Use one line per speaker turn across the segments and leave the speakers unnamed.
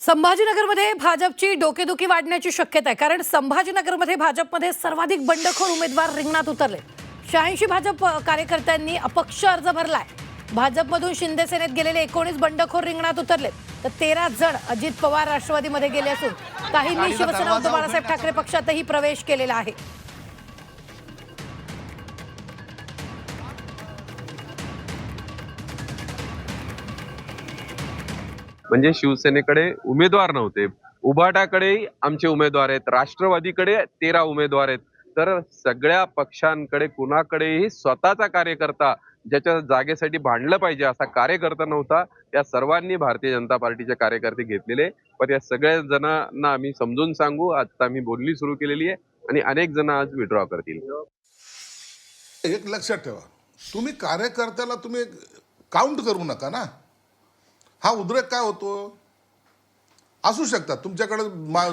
संभाजीनगरमध्ये भाजपची डोकेदुखी वाढण्याची शक्यता आहे, कारण संभाजीनगरमध्ये भाजपमध्ये सर्वाधिक बंडखोर उमेदवार रिंगणात उतरले. 86 भाजप कार्यकर्त्यांनी अपक्ष अर्ज भरलाय. भाजपमधून शिंदे सेनेत गेलेले 19 बंडखोर रिंगणात उतरले, तर 13 जण अजित पवार राष्ट्रवादीमध्ये गेले असून काहींनी शिवसेना उद्धव बाळासाहेब ठाकरे पक्षातही प्रवेश केलेला आहे.
म्हणजे शिवसेनेकडे उमेदवार नव्हते, उभाटाकडेही आमचे उमेदवार आहेत, राष्ट्रवादीकडे 13 उमेदवार आहेत. तर सगळ्या पक्षांकडे कुणाकडेही स्वतःचा कार्यकर्ता ज्याच्या जागेसाठी भांडलं पाहिजे असा कार्यकर्ता नव्हता. या सर्वांनी भारतीय जनता पार्टीचे कार्यकर्ते घेतलेले, पण या सगळ्या जणांना आम्ही समजून सांगू. आता आम्ही बोलणी सुरू केलेली आहे आणि अनेक जण आज विड्रॉ करतील.
एक लक्षात ठेवा, तुम्ही कार्यकर्त्याला तुम्ही काउंट करू नका ना. हा उद्रेक काय होतो, असू शकतात तुमच्याकडे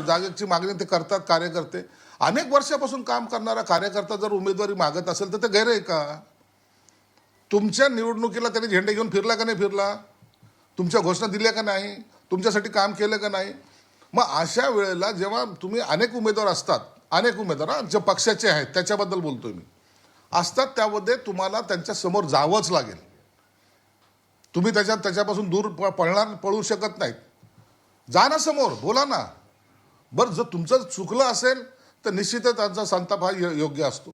जागेची मागणी ते करतात कार्यकर्ते. अनेक वर्षापासून काम करणारा कार्यकर्ता जर उमेदवारी मागत असेल तर ते गैर आहे का? तुमच्या निवडणुकीला त्यांनी झेंडे घेऊन फिरला का नाही फिरला? तुमच्या घोषणा दिल्या का नाही? तुमच्यासाठी काम केलं का नाही? मग अशा वेळेला जेव्हा तुम्ही अनेक उमेदवार असतात, अनेक उमेदवार जे पक्षाचे आहेत त्याच्याबद्दल बोलतोय मी, असतात, त्यामध्ये तुम्हाला त्यांच्या समोर जावंच लागेल. तुम्ही त्याच्यापासून दूर पळू शकत नाहीत. जा ना समोर, बोला ना. बरं, जर तुमचं चुकलं असेल तर निश्चितच त्यांचा संताप हा योग्य असतो.